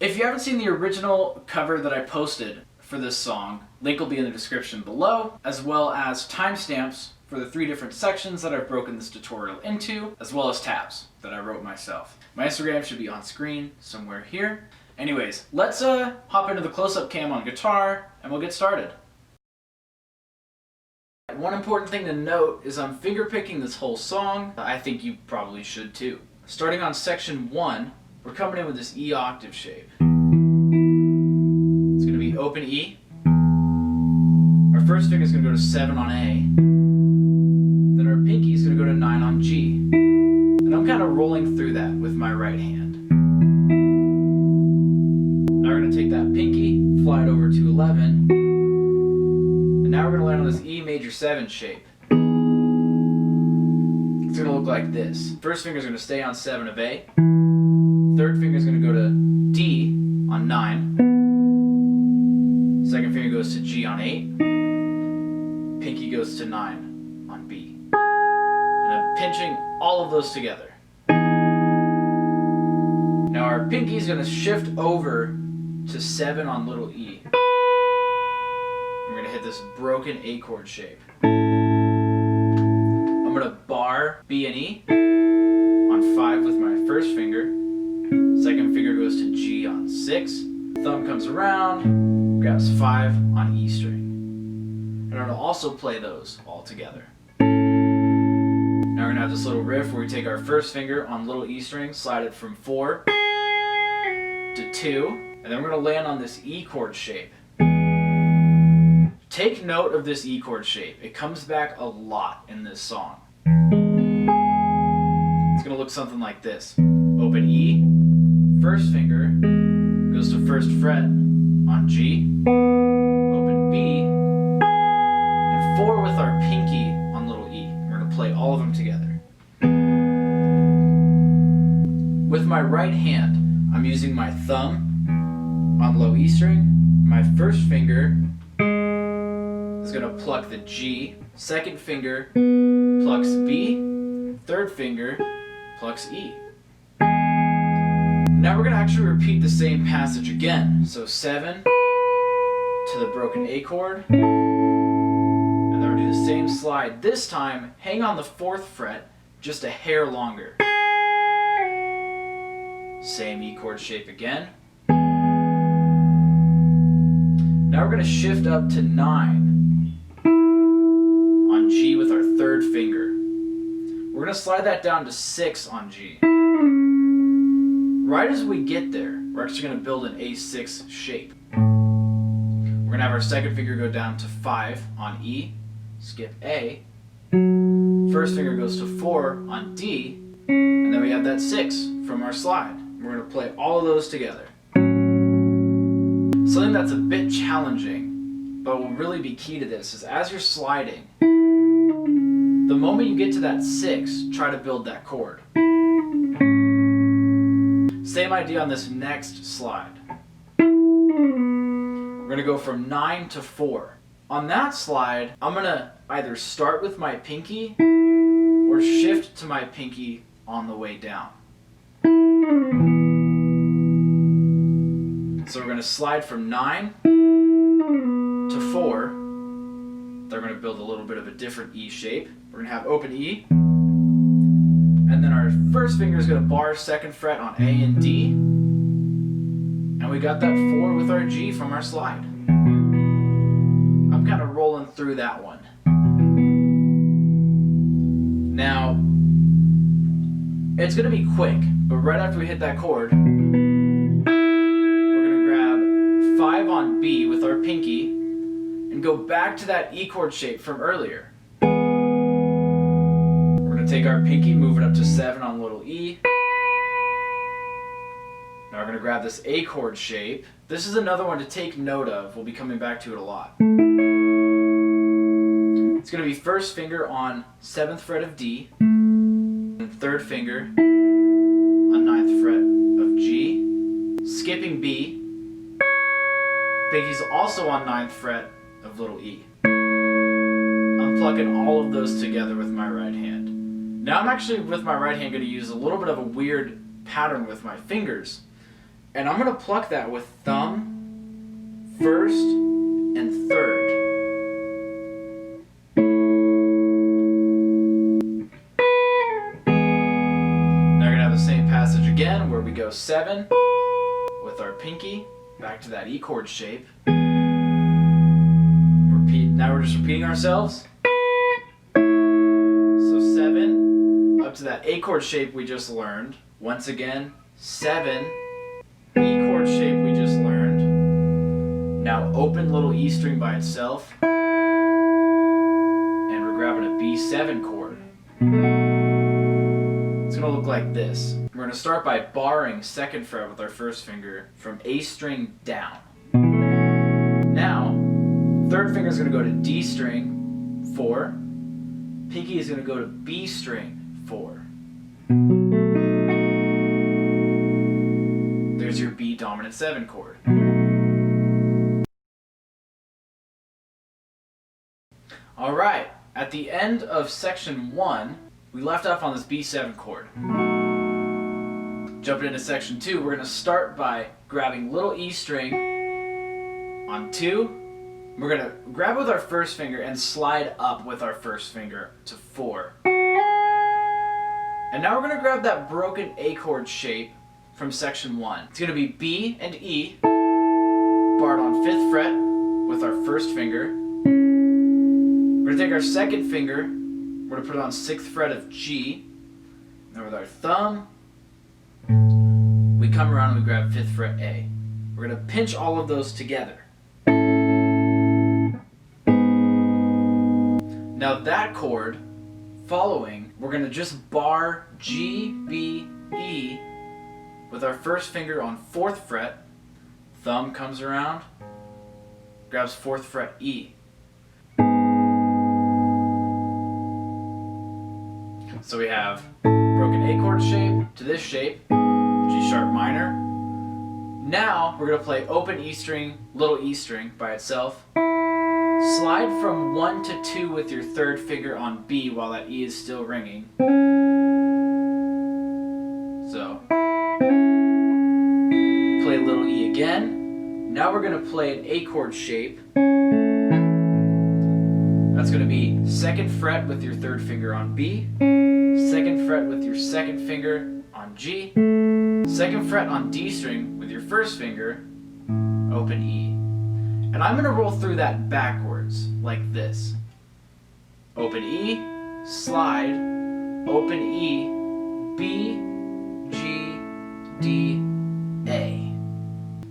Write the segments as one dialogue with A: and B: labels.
A: If you haven't seen the original cover that I posted for this song, link will be in the description below, as well as timestamps for the 3 different sections that I've broken this tutorial into, as well as tabs that I wrote myself. My Instagram should be on screen somewhere here. Anyways, let's hop into the close-up cam on guitar and we'll get started. One important thing to note is I'm finger picking this whole song. I think you probably should too. Starting on section 1, we're coming in with this E octave shape. It's going to be open E. Our first finger is going to go to 7 on A. Then our pinky is going to go to 9 on G. And I'm kind of rolling through that with my right hand. Now we're going to take that pinky, fly it over to 11. And now we're going to land on this E major 7 shape. It's going to look like this. First finger is going to stay on 7 of A. Third finger is going to go to D on 9. Second finger goes to G on 8. Pinky goes to 9 on B. And I'm pinching all of those together. Now our pinky is going to shift over to 7 on little E. We're going to hit this broken A chord shape. I'm going to bar B and E on 5 with my first finger. Second finger goes to G on 6. Thumb comes around, grabs 5 on E string. And I'm going to also play those all together. Now we're going to have this little riff where we take our first finger on little E string, slide it from 4 to 2, and then we're going to land on this E chord shape. Take note of this E chord shape. It comes back a lot in this song. It's going to look something like this. Open E. First finger goes to first fret on G, open B, and 4 with our pinky on little E. We're going to play all of them together. With my right hand, I'm using my thumb on low E string. My first finger is going to pluck the G, second finger plucks B, third finger plucks E. Now we're going to actually repeat the same passage again. So 7 to the broken A chord, and then we'll do the same slide. This time, hang on the 4th fret just a hair longer. Same E chord shape again. Now we're going to shift up to 9 on G with our 3rd finger. We're going to slide that down to 6 on G. Right as we get there, we're actually going to build an A6 shape. We're going to have our second finger go down to 5 on E, skip A. First finger goes to 4 on D, and then we have that 6 from our slide. We're going to play all of those together. Something that's a bit challenging, but will really be key to this, is as you're sliding, the moment you get to that 6, try to build that chord. Same idea on this next slide. We're going to go from 9 to 4. On that slide, I'm going to either start with my pinky or shift to my pinky on the way down. So we're going to slide from 9 to 4. They're going to build a little bit of a different E shape. We're going to have open E. And then our first finger is going to bar 2nd fret on A and D. And we got that 4 with our G from our slide. I'm kind of rolling through that one. Now, it's going to be quick, but right after we hit that chord, we're going to grab 5 on B with our pinky and go back to that E chord shape from earlier. Take our pinky, move it up to 7 on little E. Now we're going to grab this A chord shape. This is another one to take note of. We'll be coming back to it a lot. It's going to be first finger on 7th fret of D, and third finger on 9th fret of G, skipping B. Pinky's also on 9th fret of little E. I'm plucking all of those together with my right hand. Now I'm actually, with my right hand, going to use a little bit of a weird pattern with my fingers. And I'm going to pluck that with thumb, first, and third. Now we're going to have the same passage again where we go 7 with our pinky back to that E chord shape. Now we're just repeating ourselves. So 7 up to that A chord shape we just learned. Once again, 7 E chord shape we just learned. Now open little E string by itself. And we're grabbing a B7 chord. It's going to look like this. We're going to start by barring 2nd fret with our first finger from A string down. Now, 3rd finger is going to go to D string, 4. Pinky is going to go to B string, 4. There's your B dominant 7 chord. Alright, at the end of section 1, we left off on this B7 chord. Jumping into section 2, we're going to start by grabbing little E string on 2. We're going to grab it with our first finger and slide up with our first finger to 4. And now we're going to grab that broken A chord shape from section 1. It's going to be B and E, barred on 5th fret with our first finger. We're going to take our 2nd finger, we're going to put it on 6th fret of G. Now with our thumb, we come around and we grab 5th fret A. We're going to pinch all of those together. Now that chord, following, we're going to just bar G, B, E with our first finger on 4th fret. Thumb comes around, grabs 4th fret E. So we have broken A chord shape to this shape, G sharp minor. Now we're going to play open E string, little E string by itself. Slide from 1 to 2 with your 3rd finger on B while that E is still ringing. So, play little E again. Now we're going to play an A chord shape. That's going to be 2nd fret with your 3rd finger on B, 2nd fret with your 2nd finger on G, 2nd fret on D string with your first finger, open E. And I'm going to roll through that backwards, like this. Open E, slide, open E, B, G, D, A.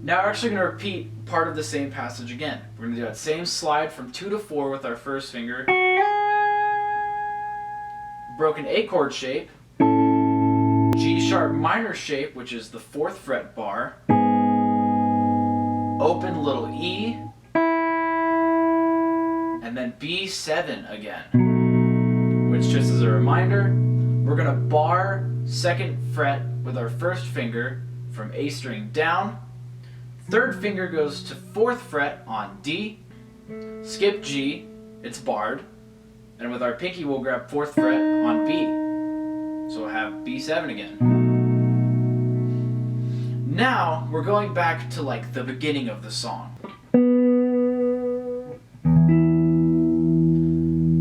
A: Now we're actually going to repeat part of the same passage again. We're going to do that same slide from 2 to 4 with our first finger. Broken A chord shape, G sharp minor shape, which is the 4th fret bar, open little E, and then B7 again, which just as a reminder, we're going to bar 2nd fret with our first finger from A string down, 3rd finger goes to 4th fret on D, skip G, it's barred, and with our pinky we'll grab 4th fret on B, so we'll have B7 again. Now we're going back to like the beginning of the song.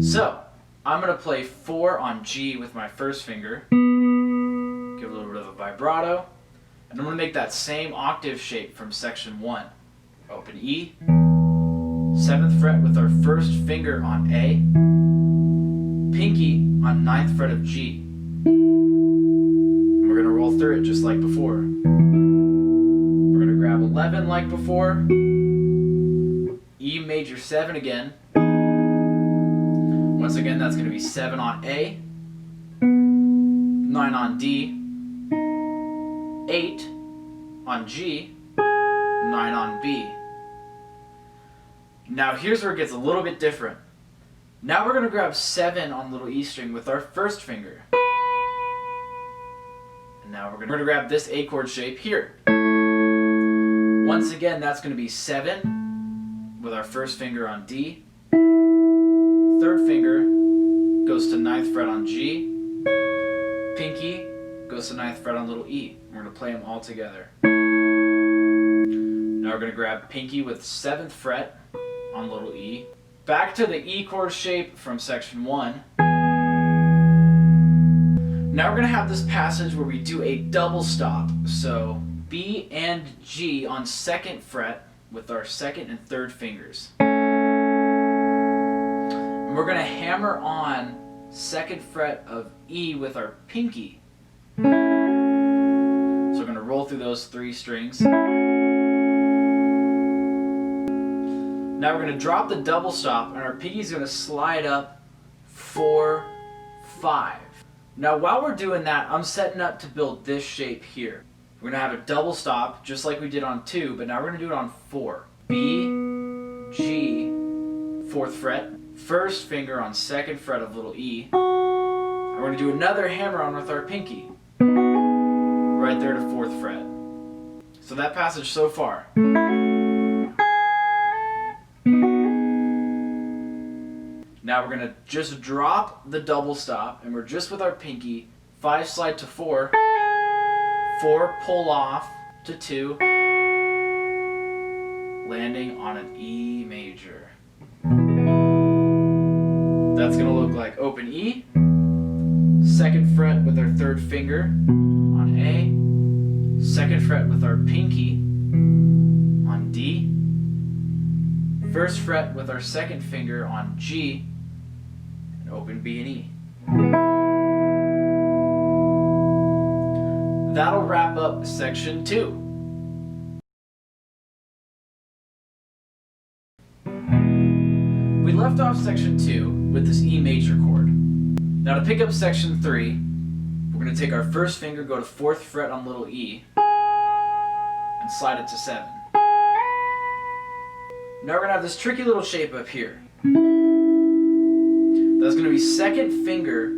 A: So, I'm going to play 4 on G with my first finger, give a little bit of a vibrato, and I'm going to make that same octave shape from section 1. Open E, 7th fret with our first finger on A, pinky on 9th fret of G. And we're going to roll through it just like before. We're going to grab 11 like before, E major 7 again. Once again, that's going to be 7 on A, 9 on D, 8 on G, 9 on B. Now here's where it gets a little bit different. Now we're going to grab 7 on little E string with our first finger. And now we're going to grab this A chord shape here. Once again, that's going to be 7 with our first finger on D. 3rd finger goes to 9th fret on G. Pinky goes to 9th fret on little E. We're going to play them all together. Now we're going to grab pinky with 7th fret on little e. Back to the E chord shape from section 1. Now we're going to have this passage where we do a double stop. So B and G on 2nd fret with our 2nd and 3rd fingers. And we're going to hammer on 2nd fret of E with our pinky. So we're going to roll through those 3 strings. Now we're going to drop the double stop and our pinky is going to slide up 4, 5. Now while we're doing that, I'm setting up to build this shape here. We're going to have a double stop just like we did on 2, but now we're going to do it on 4. B, G, 4th fret, 1st finger on 2nd fret of little e. And we're going to do another hammer on with our pinky. Right there to 4th fret. So that passage so far. Now we're going to just drop the double stop and we're just with our pinky, 5 slide to 4, 4 pull off to 2, landing on an E major. That's going to look like open E, 2nd fret with our 3rd finger on A, 2nd fret with our pinky on D, 1st fret with our 2nd finger on G, open B and E. That'll wrap up section 2. We left off section 2 with this E major chord. Now to pick up section 3, we're going to take our 1st finger, go to 4th fret on little e, and slide it to 7. Now we're going to have this tricky little shape up here. That's going to be 2nd finger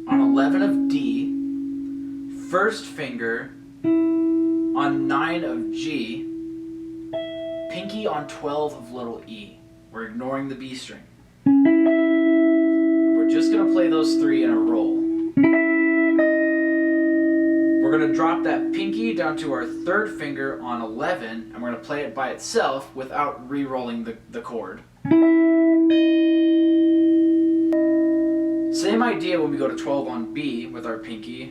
A: on 11 of D, 1st finger on 9 of G, pinky on 12 of little e. We're ignoring the B string. We're just going to play those 3 in a roll. We're going to drop that pinky down to our 3rd finger on 11, and we're going to play it by itself without re-rolling the chord. Same idea when we go to 12 on B with our pinky.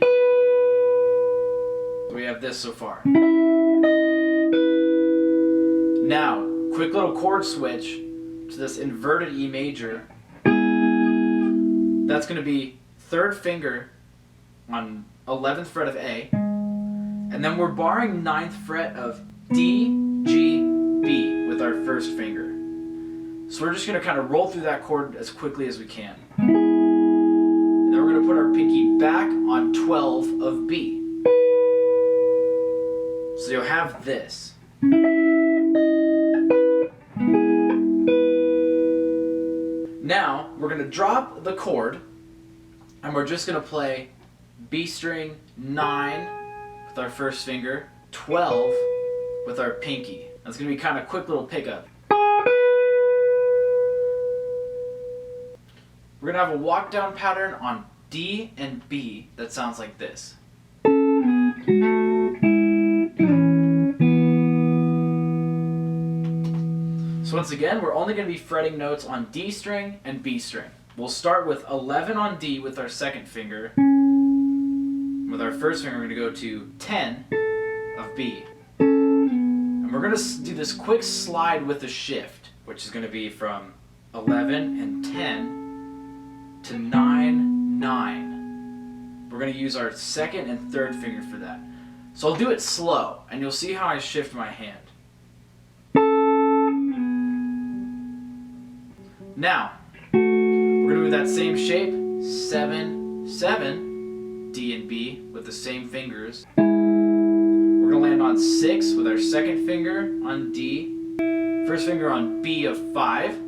A: We have this so far. Now, quick little chord switch to this inverted E major. That's going to be 3rd finger on 11th fret of A, and then we're barring 9th fret of D, G, B with our 1st finger. So we're just going to kind of roll through that chord as quickly as we can. Then we're going to put our pinky back on 12 of B. So you'll have this. Now, we're going to drop the chord, and we're just going to play B string 9 with our 1st finger, 12 with our pinky. That's going to be kind of a quick little pickup. We're going to have a walk down pattern on D and B that sounds like this. So once again, we're only going to be fretting notes on D string and B string. We'll start with 11 on D with our 2nd finger. With our 1st finger, we're going to go to 10 of B. And we're going to do this quick slide with the shift, which is going to be from 11 and 10 to 9, 9. We're going to use our 2nd and 3rd finger for that. So I'll do it slow, and you'll see how I shift my hand. Now, we're going to do that same shape, 7, 7, D and B with the same fingers. We're going to land on 6 with our 2nd finger on D, 1st finger on B of 5.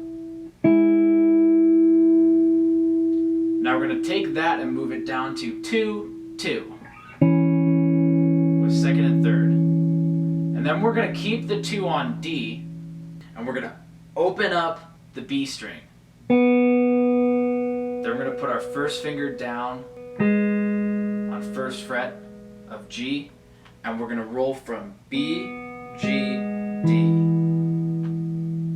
A: Now we're going to take that and move it down to 2, 2 with 2nd and 3rd. And then we're going to keep the 2 on D, and we're going to open up the B string. Then we're going to put our 1st finger down on 1st fret of G, and we're going to roll from B, G, D.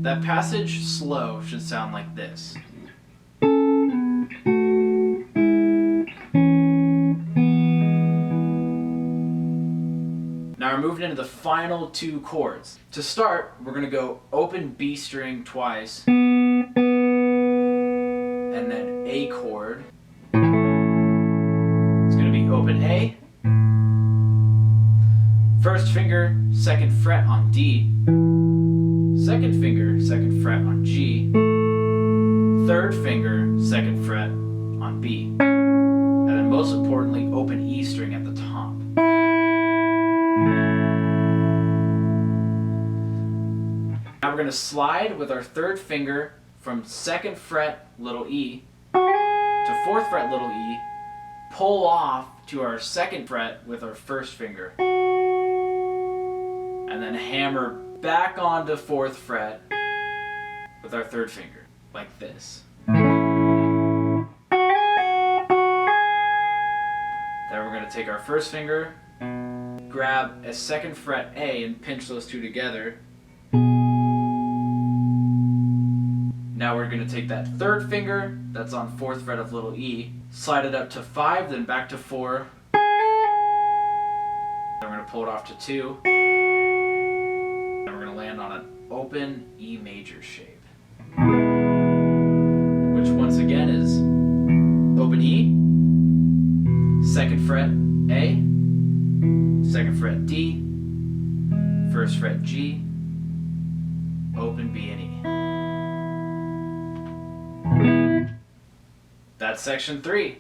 A: That passage slow should sound like this. Now we're moving into the final two chords. To start, we're going to go open B string twice, and then A chord. It's going to be open A, first finger, second fret on D, second finger, second fret on G, third finger, second fret on B, and then most importantly, open E string at the top. Now we're going to slide with our third finger from second fret little E to fourth fret little E, pull off to our second fret with our first finger, and then hammer back onto fourth fret with our third finger, like this. Then we're going to take our first finger, grab a second fret A and pinch those two together. Now we're going to take that third finger that's on fourth fret of little E, slide it up to 5, then back to 4. Then we're going to pull it off to 2. And we're going to land on an open E major shape, which once again is open E, second fret A, second fret D, first fret G, open B and E. That's section 3.